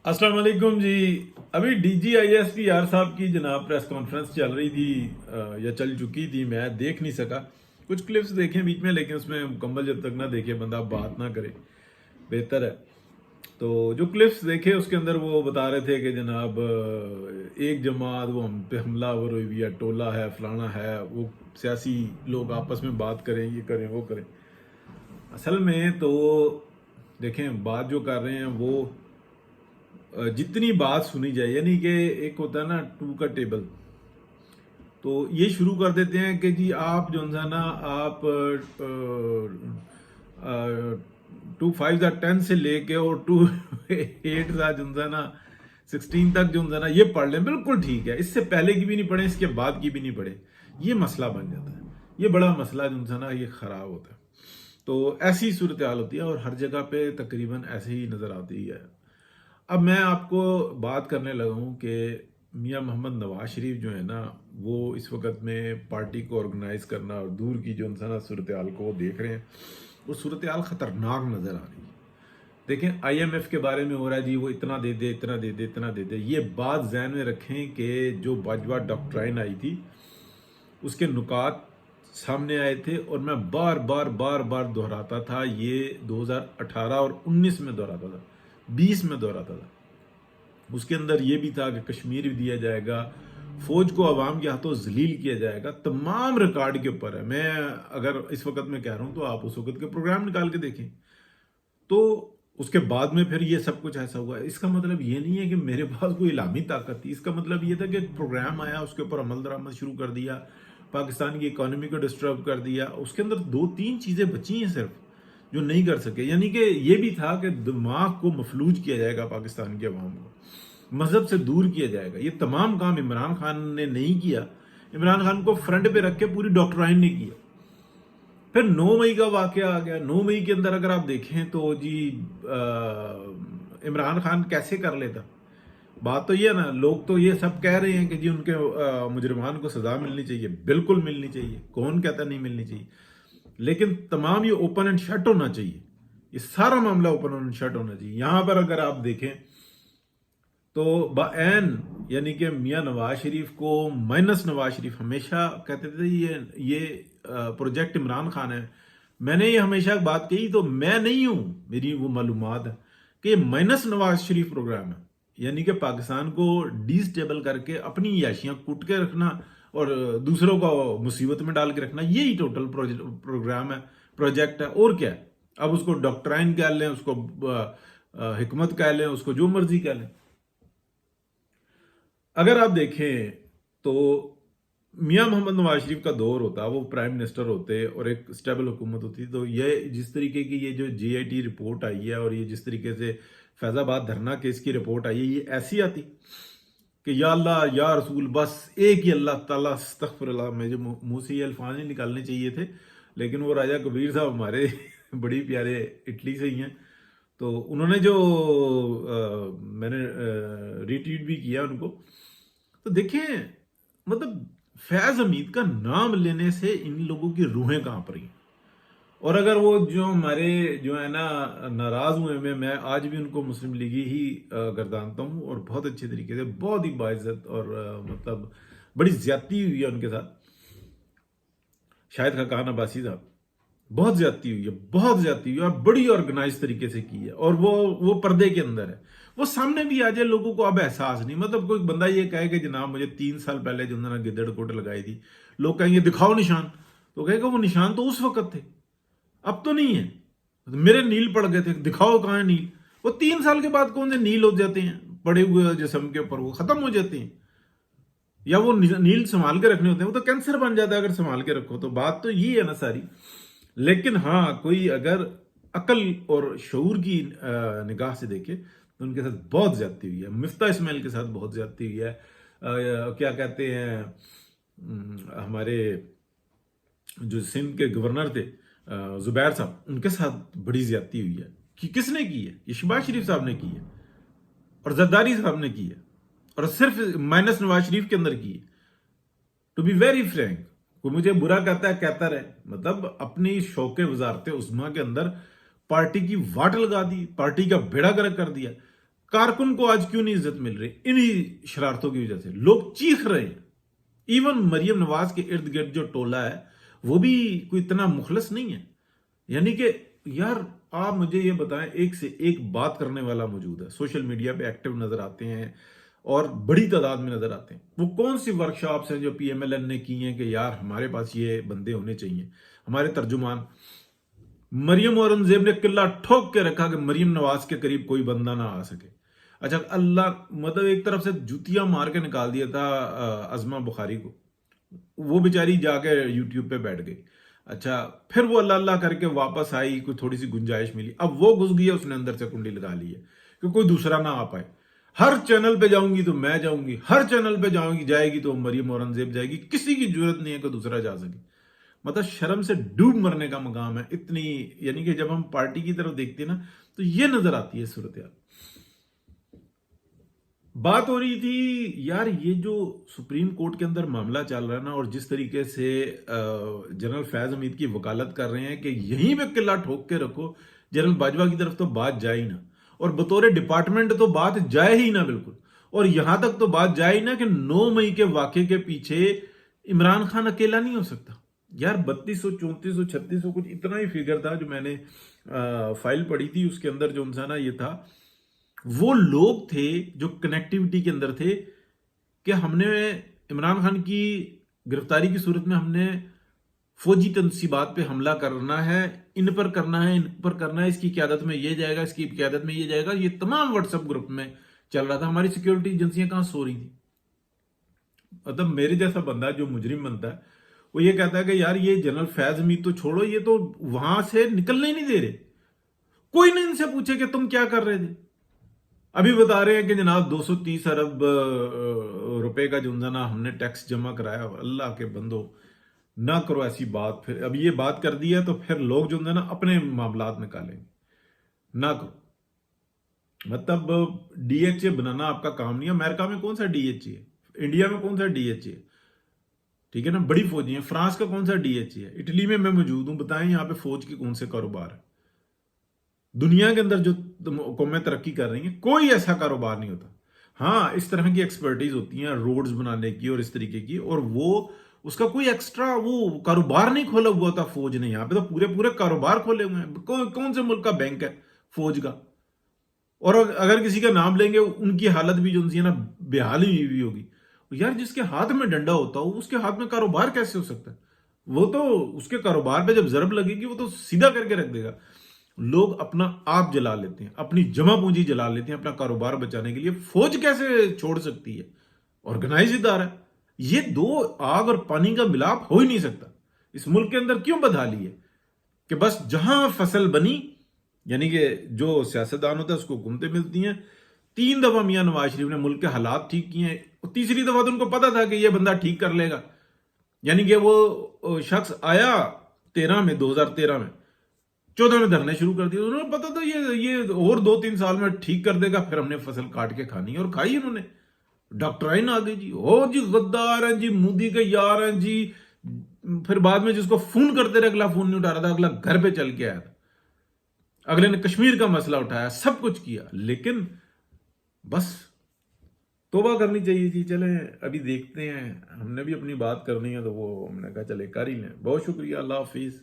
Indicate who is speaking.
Speaker 1: अस्सलाम वालेकुम जी। अभी DGISP साहब की जनाब प्रेस कॉन्फ्रेंस चल रही थी या चल चुकी थी, मैं देख नहीं सका। कुछ क्लिप्स देखे बीच में, लेकिन उसमें मुकम्मल जब तक ना देखे बंदा बात ना करे बेहतर है। तो जो क्लिप्स देखे उसके अंदर वो बता रहे थे कि जनाब एक जमात वो हम पे हमलावर हुई हुई है, टोला है, फलाना है, वो सियासी लोग आपस में बात करें, ये करें वो करें। असल में तो देखें, बात जो कर रहे हैं वो जितनी बात सुनी जाए, यानी कि एक होता है ना टू का टेबल, तो ये शुरू कर देते हैं कि जी आप जो है ना आप 2 5 10 से लेके और 2 8 जो है ना 16 तक जो है ना ये पढ़ लें, बिल्कुल ठीक है। इससे पहले की भी नहीं पढ़े, इसके बाद की भी नहीं पढ़े, ये मसला बन जाता है। ये बड़ा मसला जो है ना ये खराब होता है। तो ऐसी सूरत हाल होती है और हर जगह पे तकरीबन ऐसे ही नजर आती है। अब मैं आपको बात करने लगा हूँ कि मियाँ मोहम्मद नवाज शरीफ जो है ना वो इस वक्त में पार्टी को ऑर्गेनाइज करना और दूर की जो है ना सूरत हाल को वो देख रहे हैं, वो सूरत हाल खतरनाक नज़र आ रही है। देखें, IMF के बारे में हो रहा है जी वो इतना दे दे, इतना दे दे, इतना दे दे। ये बात जहन में रखें कि जो बाजवा डॉक्ट्राइन आई थी उसके नुकात सामने आए थे और मैं बार बार बार बार दोहराता था। ये 2018 और 19 में दोहराता था, 20 में दोहराता था। उसके अंदर ये भी था कि कश्मीर भी दिया जाएगा, फौज को अवाम के हाथों जलील किया जाएगा। तमाम रिकॉर्ड के ऊपर है। मैं अगर इस वक्त में कह रहा हूं तो आप उस वक्त के प्रोग्राम निकाल के देखें। तो उसके बाद में फिर ये सब कुछ ऐसा हुआ। इसका मतलब ये नहीं है कि मेरे पास कोई इलामी ताकत थी। इसका मतलब ये था कि प्रोग्राम आया, उसके ऊपर अमल दरामद शुरू कर दिया, पाकिस्तान की इकोनॉमी को डिस्टर्ब कर दिया। उसके अंदर 2 3 चीजें बची हैं सिर्फ जो नहीं कर सके। यानी कि ये भी था कि दिमाग को मफलूज किया जाएगा, पाकिस्तान के अवाम को मजहब से दूर किया जाएगा। ये तमाम काम इमरान खान ने नहीं किया। इमरान खान को फ्रंट पे रख के पूरी डॉक्टराइन ने किया। फिर 9 मई का वाकया आ गया। 9 मई के अंदर अगर आप देखें तो जी इमरान खान कैसे कर लेता। बात तो ये है ना, लोग तो ये सब कह रहे हैं कि जी उनके मुजरिमान को सजा मिलनी चाहिए। बिल्कुल मिलनी चाहिए, कौन कहता नहीं मिलनी चाहिए, लेकिन तमाम ये ओपन एंड शट होना चाहिए। ये सारा मामला ओपन एंड शट होना चाहिए। यहां पर अगर आप देखें तो बाएन यानी कि मियां नवाज शरीफ को माइनस नवाज शरीफ हमेशा कहते थे ये प्रोजेक्ट इमरान खान है। मैंने ये हमेशा बात कही, तो मैं नहीं हूं, मेरी वो मालूमात है कि ये माइनस नवाज शरीफ प्रोग्राम है। यानी कि पाकिस्तान को डिस्टेबल करके अपनी याशियां कूट के रखना और दूसरों को मुसीबत में डाल के रखना, यही टोटल प्रोग्राम है, प्रोजेक्ट है। और क्या है? अब उसको डॉक्ट्राइन कह लें, उसको हिकमत कह लें, उसको जो मर्जी कह लें। अगर आप देखें तो मियां मोहम्मद नवाज शरीफ का दौर होता, वो प्राइम मिनिस्टर होते और एक स्टेबल हुकूमत होती, तो ये जिस तरीके की ये जो GIT रिपोर्ट आई है और ये जिस तरीके से फैजाबाद धरना केस की रिपोर्ट आई है, ये ऐसी आती कि या अल्लाह या रसूल, बस एक ही अल्लाह ताला, अस्तगफिरुल्लाह। मुझे मुंह से ये अल्फाज नहीं निकालने चाहिए थे, लेकिन वो राजा कबीर साहब हमारे बड़ी प्यारे इटली से ही हैं, तो उन्होंने जो मैंने रिट्वीट भी किया उनको। तो देखें, मतलब फैज हमीद का नाम लेने से इन लोगों की रूहें कांप रही हैं। और अगर वो जो हमारे जो है ना नाराज हुए में, मैं आज भी उनको मुस्लिम लीगी ही गर्दानता हूँ और बहुत अच्छे तरीके से, बहुत ही बाइज्जत और मतलब बड़ी ज्यादती हुई है उनके साथ। शाहिद खाकान अब्बासी साहब, बहुत ज्यादती हुई है, बहुत ज्यादती हुई है और बड़ी ऑर्गेनाइज तरीके से की है। और वो पर्दे के अंदर है, वो सामने भी आ जाए, लोगों को अब एहसास नहीं। मतलब कोई बंदा ये कहे कि जनाब मुझे 3 साल पहले जो उन्होंने गिद्दड़ कोट लगाई थी, लोग कहेंगे दिखाओ निशान, तो कहेगा वो निशान तो उस वक्त थे, अब तो नहीं है। मेरे नील पड़ गए थे, दिखाओ कहाँ है नील। वो 3 साल के बाद कौन से नील हो जाते हैं पड़े हुए जिस्म के ऊपर, वो खत्म हो जाते हैं। या वो नील संभाल के रखने होते हैं, वो तो कैंसर बन जाता है अगर संभाल के रखो। तो बात तो ये है ना सारी। लेकिन हाँ, कोई अगर अकल और शऊर की निगाह से देखे तो उनके साथ बहुत ज्यादती हुई है। मिफ्ता इस्माइल के साथ बहुत ज्यादती हुई है। क्या कहते हैं, हमारे जो सिंध के गवर्नर थे जुबैर साहब, उनके साथ बड़ी ज्यादती हुई है। कि किसने की है? ये शहबाज शरीफ साहब ने की है और जरदारी साहब ने की है, और सिर्फ माइनस नवाज शरीफ के अंदर की है। टू बी वेरी फ्रैंक, कोई मुझे बुरा कहता है कहता रहे, मतलब अपनी शौके वजारत उस्मा के अंदर पार्टी की वाट लगा दी, पार्टी का बेड़ा गर्क कर दिया। कारकुन को आज क्यों नहीं इज्जत मिल रही? इन्हीं शरारतों की वजह से लोग चीख रहे हैं। इवन मरियम नवाज के इर्द गिर्द जो टोला है वो भी कोई इतना मुखलस नहीं है। यानी कि यार आप मुझे ये बताएं, एक से एक बात करने वाला मौजूद है, सोशल मीडिया पे एक्टिव नजर आते हैं और बड़ी तादाद में नजर आते हैं। वो कौन सी वर्कशॉप्स हैं जो पीएमएलएन ने की हैं कि यार हमारे पास ये बंदे होने चाहिए, हमारे तर्जुमान। मरियम औरंगजेब ने किला ठोक के रखा कि मरियम नवाज के करीब कोई बंदा ना आ सके। अच्छा, अल्लाह मतलब एक तरफ से जूतियां मार के निकाल दिया था अजमा बुखारी को, वो बेचारी जाके यूट्यूब पे बैठ गई। अच्छा, फिर वो अल्लाह अल्लाह करके वापस आई, कोई थोड़ी सी गुंजाइश मिली, अब वो घुस गई है, उसने अंदर से कुंडी लगा ली है कि कोई दूसरा ना आ पाए। हर चैनल पे जाऊंगी तो मैं जाऊंगी, हर चैनल पे जाएगी तो मरियम औरंगजेब जाएगी, किसी की जरूरत नहीं है कि दूसरा जा सके। मतलब शर्म से डूब मरने का मकाम है इतनी। यानी कि जब हम पार्टी की तरफ देखते हैं ना तो ये नजर आती है सूरत यार। बात हो रही थी यार, ये जो सुप्रीम कोर्ट के अंदर मामला चल रहा है ना, और जिस तरीके से जनरल फैज हमीद की वकालत कर रहे हैं कि यहीं पे किला ठोक के रखो, जनरल बाजवा की तरफ तो बात जाए ही ना, और बतौर डिपार्टमेंट तो बात जाए ही ना बिल्कुल। और यहां तक तो बात जाए ही ना कि 9 मई के वाकये के पीछे इमरान खान अकेला नहीं हो सकता। यार 3200, 3400, 3600 कुछ इतना ही फिगर था जो मैंने फाइल पढ़ी थी, उसके अंदर जो ना ये था, वो लोग थे जो कनेक्टिविटी के अंदर थे कि हमने इमरान खान की गिरफ्तारी की सूरत में हमने फौजी तनसीबात पे हमला करना है, इन पर करना है, इन पर करना है, इसकी क्यादत में ये जाएगा, इसकी क्यादत में ये जाएगा। ये तमाम व्हाट्सएप ग्रुप में चल रहा था। हमारी सिक्योरिटी एजेंसियां कहां सो रही थी? मतलब मेरे जैसा बंदा जो मुजरिम बनता है वो ये कहता है कि यार ये जनरल फैज हमीद तो छोड़ो, ये तो वहां से निकलने ही नहीं दे रहे। कोई नहीं इनसे पूछे कि तुम क्या कर रहे थे। अभी बता रहे हैं कि जनाब 230 अरब रुपए का जो ना हमने टैक्स जमा कराया। अल्लाह के बंदो, ना करो ऐसी बात। फिर अब ये बात कर दी है तो फिर लोग जो ना अपने मामलात निकालेंगे, ना करो। मतलब डीएचए बनाना आपका काम नहीं है। अमेरिका में कौन सा डीएचए है? इंडिया में कौन सा डीएचए है? ठीक है ना, बड़ी फौजी है। फ्रांस का कौन सा डीएचए है? इटली में मैं मौजूद हूं, बताएं यहाँ पे फौज के कौन से कारोबार है? दुनिया के अंदर जो कौमें तरक्की कर रही हैं कोई ऐसा कारोबार नहीं होता। हाँ, इस तरह की एक्सपर्टीज होती हैं रोड्स बनाने की और इस तरीके की, और वो उसका कोई एक्स्ट्रा वो कारोबार नहीं खोला हुआ था फौज ने। यहाँ पे तो पूरे पूरे कारोबार खोले हुए हैं। कौन से मुल्क का बैंक है फौज का? और अगर किसी का नाम लेंगे उनकी हालत भी जो है ना बेहाल ही हुई होगी। यार जिसके हाथ में डंडा होता हो उसके हाथ में कारोबार कैसे हो सकता है? वो तो उसके कारोबार पे जब जरब लगेगी वो तो सीधा करके रख देगा। लोग अपना आप जला लेते हैं, अपनी जमा पूंजी जला लेते हैं अपना कारोबार बचाने के लिए। फौज कैसे छोड़ सकती है? ऑर्गेनाइज इदारा है। ये दो आग और पानी का मिलाप हो ही नहीं सकता। इस मुल्क के अंदर क्यों बदहाली है कि बस जहां फसल बनी, यानी कि जो सियासतदान होता है उसको हुकूमतें मिलती हैं। 3 दफा मियां नवाज शरीफ ने मुल्क के हालात ठीक किए हैं, और तीसरी दफा तो उनको पता था कि यह बंदा ठीक कर लेगा। यानी कि वो शख्स आया 13 में, 2013 में, 14 में धरने शुरू कर दिए। उन्होंने पता था ये और 2-3 साल में ठीक कर देगा, फिर हमने फसल काट के खानी है, और खाई उन्होंने। डॉक्टराइन आ गई जी, हो जी गद्दार हैं जी, मोदी के यार हैं जी। फिर बाद में जिसको फोन करते रहे अगला फोन नहीं उठा रहा था, अगला घर पे चल के आया था, अगले ने कश्मीर का मसला उठाया, सब कुछ किया। लेकिन बस तौबा करनी चाहिए जी। चले अभी देखते हैं, हमने भी अपनी बात करनी है तो वो हमने कहा चले कर ही लें। बहुत शुक्रिया, अल्लाह हाफिज।